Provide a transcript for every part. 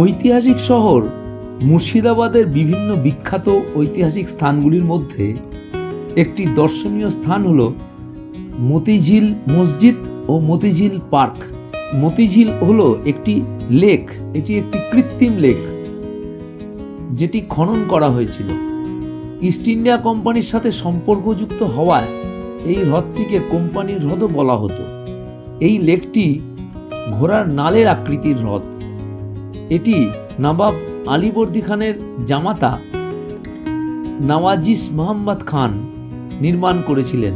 ঐতিহাসিক শহর মুর্শিদাবাদের বিভিন্ন বিখ্যাত ঐতিহাসিক স্থানগুলির মধ্যে একটি দর্শনীয় স্থান হল মতিঝিল মসজিদ ও মতিঝিল পার্ক। মতিঝিল হলো একটি লেক, এটি একটি কৃত্রিম লেক যেটি খনন করা হয়েছিল। ইস্ট ইন্ডিয়া কোম্পানির সাথে সম্পর্কযুক্ত হওয়ায় এই হ্রদটিকে কোম্পানির হ্রদও বলা হতো। এই লেকটি ঘোড়ার নালের আকৃতির হ্রদ। এটি নবাব আলীবর্দী খানের জামাতা নওয়াজিস মোহাম্মদ খান নির্মাণ করেছিলেন।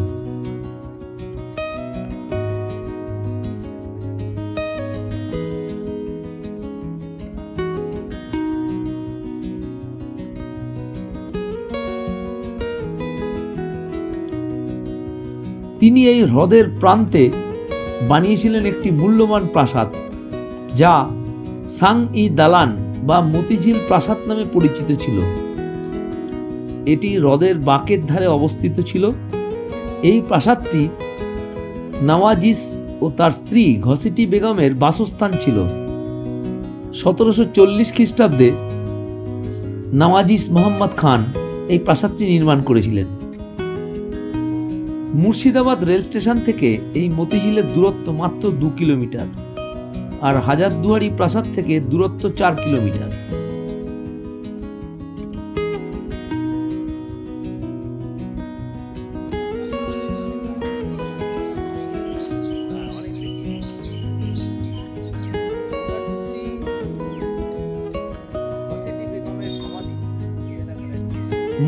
তিনি এই হ্রদের প্রান্তে বানিয়েছিলেন একটি মূল্যবান প্রাসাদ, যা সাং-ই দালান বা মতিঝিল প্রাসাদ নামে পরিচিত ছিল। এটি হ্রদের বাঁকের ধারে অবস্থিত ছিল। এই প্রাসাদটি নওয়াজিস ও তার স্ত্রী ঘসিটি বেগমের বাসস্থান ছিল। 1740 খ্রিস্টাব্দে নওয়াজিস মোহাম্মদ খান এই প্রাসাদটি নির্মাণ করেছিলেন। মুর্শিদাবাদ রেল স্টেশন থেকে এই মতিঝিলের দূরত্ব মাত্র 2 কিলোমিটার, আর হাজারদুয়ারি প্রাসাদ থেকে দূরত্ব 4 কিলোমিটার।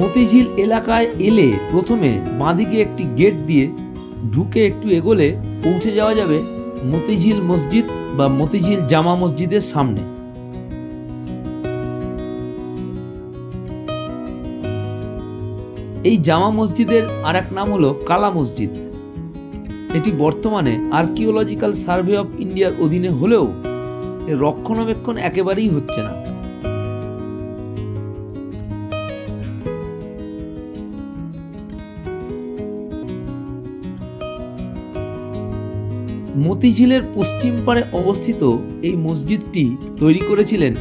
মতিঝিল এলাকায় এলে প্রথমে বাঁদিকে একটি গেট দিয়ে ঢুকে একটু এগোলে পৌঁছে যাওয়া যাবে মতিঝিল মসজিদ বা মতিঝিল জামা মসজিদের সামনে। এই জামা মসজিদের আর এক নাম হলো কালা মসজিদ। এটি বর্তমানে আর্কিওলজিক্যাল সার্ভে অফ ইন্ডিয়ার অধীনে হলেও এর রক্ষণাবেক্ষণ একেবারেই হচ্ছে না। মতিঝিলের পশ্চিম পাড়ে অবস্থিত এই মসজিদটি তৈরি করেছিলেন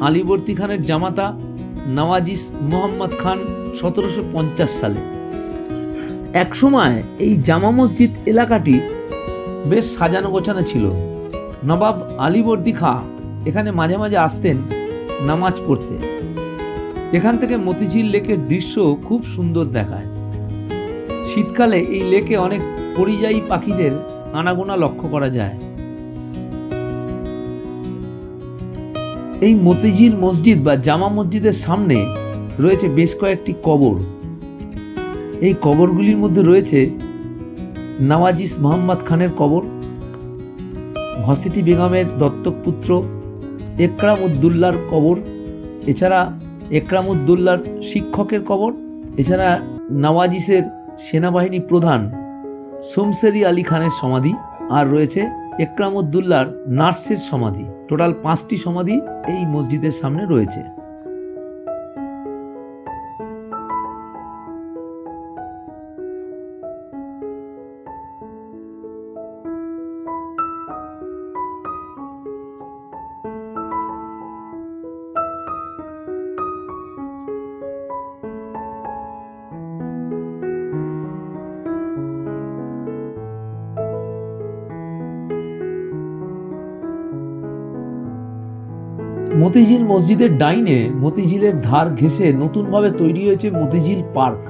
আলীবর্দী খানের জামাতা নওয়াজিস মোহাম্মদ খান 1750 সালে। একসময় এই জামা মসজিদ এলাকাটি বেশ সাজানো গোছানো ছিল। নবাব আলীবর্দী খাঁ এখানে মাঝে মাঝে আসতেন নামাজ পড়তে। এখান থেকে মতিঝিল লেকের দৃশ্য খুব সুন্দর দেখায়। শীতকালে এই লেকে অনেক পরিযায়ী পাখিদের আনাগোনা লক্ষ্য করা যায়। এই মতিঝিল মসজিদ বা জামা মসজিদের সামনে রয়েছে বেশ কয়েকটি কবর। এই কবরগুলির মধ্যে রয়েছে নওয়াজিস মোহাম্মদ খানের কবর, ঘসিটি বেগমের দত্তক পুত্র একরামউদ্দৌলার কবর, এছাড়া একরামউদ্দৌলার শিক্ষকের কবর, এছাড়া নওয়াজিসের সেনাবাহিনী প্রধান শমসেরি আলী খানের সমাধি, আর রয়েছে একরামউদ্দৌলার নার্সের সমাধি। টোটাল 5টি সমাধি এই মসজিদের সামনে রয়েছে। মতিঝিল মসজিদের ডাইনে মতিঝিলের ধার ঘেঁষে নতুনভাবে তৈরি হয়েছে মতিঝিল পার্ক।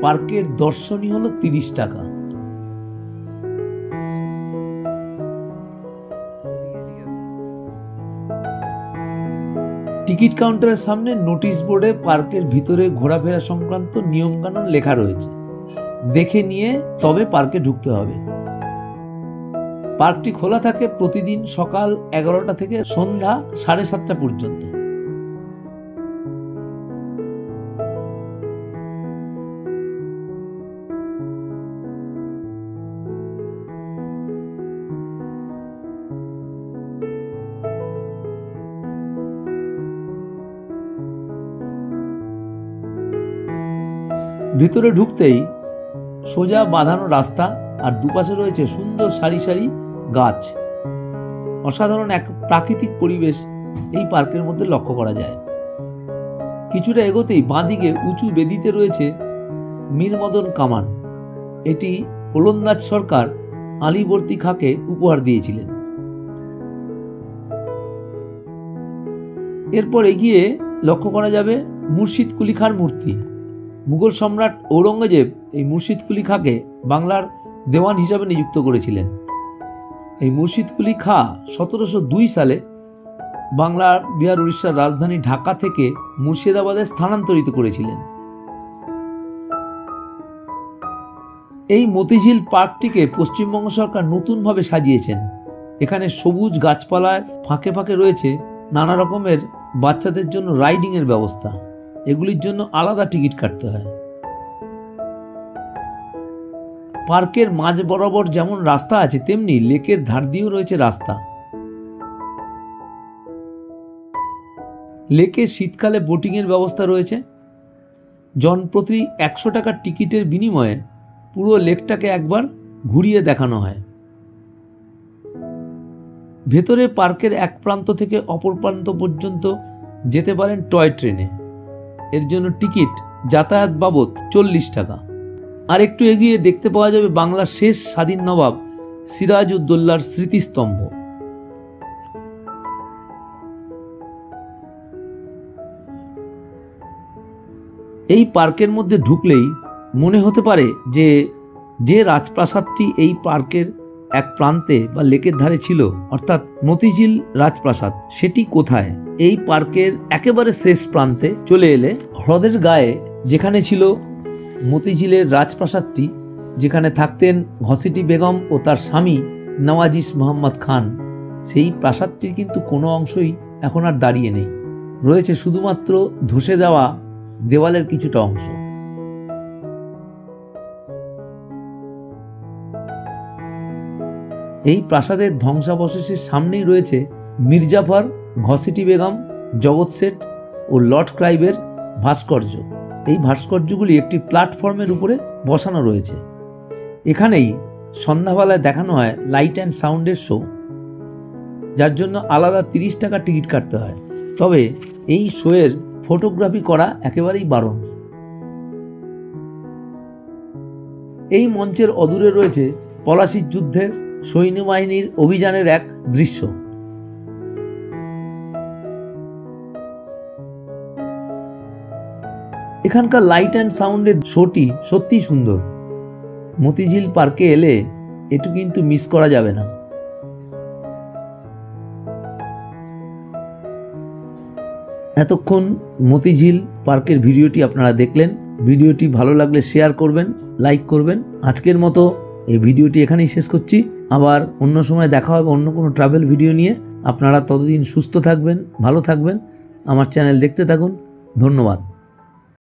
পার্কের দর্শনী হলো 30 টাকা। টিকিট কাউন্টারের সামনে নোটিশ বোর্ডে পার্কের ভিতরে ঘোরাফেরা সংক্রান্ত নিয়মকানুন লেখা রয়েছে। দেখে নিয়ে তবে পার্কে ঢুকতে হবে। পার্কটি খোলা থাকে প্রতিদিন সকাল 11টা থেকে সন্ধ্যা 7:30 পর্যন্ত। ভিতরে ঢুকতেই সোজা বাঁধানো রাস্তা, আর দুপাশে রয়েছে সুন্দর সারি সারি গাছ। অসাধারণ এক প্রাকৃতিক পরিবেশ এই পার্কের মধ্যে লক্ষ্য করা যায়। কিছুটা এগোতেই বাঁদিকে উঁচু বেদিতে রয়েছে মীর মদন কামান। এটি ওলন্দাজ সরকার আলীবর্দী খাঁকে উপহার দিয়েছিলেন। এরপর এগিয়ে লক্ষ্য করা যাবে মুর্শিদ কুলি খাঁর মূর্তি। মুঘল সম্রাট ঔরঙ্গজেব এই মুর্শিদ কুলি খাঁকে বাংলার দেওয়ান হিসাবে নিযুক্ত করেছিলেন। এই মুর্শিদ কুলি খাঁ 1702 সালে বাংলার বিহার উড়িষ্যার রাজধানী ঢাকা থেকে মুর্শিদাবাদে স্থানান্তরিত করেছিলেন। এই মতিঝিল পার্কটিকে পশ্চিমবঙ্গ সরকার নতুনভাবে সাজিয়েছেন। এখানে সবুজ গাছপালায় ফাঁকে ফাঁকে রয়েছে নানা রকমের বাচ্চাদের জন্য রাইডিংয়ের ব্যবস্থা। এগুলির জন্য আলাদা টিকিট কাটতে হয়। পার্কের মাঝ বরাবর যেমন রাস্তা আছে, তেমনি লেকের ধার দিয়েও রয়েছে রাস্তা। লেকে শীতকালে বোটিংয়ের ব্যবস্থা রয়েছে। জনপ্রতি 100 টাকার টিকিটের বিনিময়ে পুরো লেকটাকে একবার ঘুরিয়ে দেখানো হয়। ভেতরে পার্কের এক প্রান্ত থেকে অপর প্রান্ত পর্যন্ত যেতে পারেন টয় ট্রেনে। এর জন্য টিকিট যাতায়াত বাবদ 40 টাকা। আর একটু এগিয়ে দেখতে পাওয়া যাবে বাংলার শেষ স্বাধীন নবাব সিরাজউদ্দৌলার স্মৃতিস্তম্ভ। এই পার্কের মধ্যে ঢুকলেই মনে হতে পারে যে রাজপ্রাসাদটি এই পার্কের এক প্রান্তে বা লেকের ধারে ছিল, অর্থাৎ মতিঝিল রাজপ্রাসাদ, সেটি কোথায়। এই পার্কের একেবারে শেষ প্রান্তে চলে এলে হ্রদের গায়ে যেখানে ছিল মতিঝিলের রাজপ্রাসাদটি, যেখানে থাকতেন ঘসিটি বেগম ও তার স্বামী নওয়াজিস মোহাম্মদ খান, সেই প্রাসাদটির কিন্তু কোনো অংশই এখন আর দাঁড়িয়ে নেই। রয়েছে শুধুমাত্র ধসে দেওয়া দেওয়ালের কিছুটা অংশ। এই প্রাসাদের ধ্বংসাবশেষের সামনেই রয়েছে মির্জাফর, ঘসিটি বেগম, জগৎ শেঠ ও লর্ড ক্লাইভের ভাস্কর্য। এই ভাস্কর্যগুলি একটি প্ল্যাটফর্মের উপরে বসানো রয়েছে। এখানেই সন্ধ্যাবেলায় দেখানো হয় লাইট অ্যান্ড সাউন্ডের শো, যার জন্য আলাদা 30 টাকা টিকিট কাটতে হয়। তবে এই শোয়ের ফটোগ্রাফি করা একেবারেই বারণ। এই মঞ্চের অদূরে রয়েছে পলাশির যুদ্ধের সৈন্যবাহিনীর অভিযানের এক দৃশ্য। এখানকার লাইট অ্যান্ড সাউন্ডের শোটি সত্যিই সুন্দর। মতিঝিল পার্কে এলে এটু কিন্তু মিস করা যাবে না। এতক্ষণ মতিঝিল পার্কের ভিডিওটি আপনারা দেখলেন। ভিডিওটি ভালো লাগলে শেয়ার করবেন, লাইক করবেন। আজকের মতো এই ভিডিওটি এখানেই শেষ করছি। আবার অন্য সময় দেখা হবে অন্য কোনো ট্রাভেল ভিডিও নিয়ে। আপনারা ততদিন সুস্থ থাকবেন, ভালো থাকবেন, আমার চ্যানেল দেখতে থাকুন। ধন্যবাদ।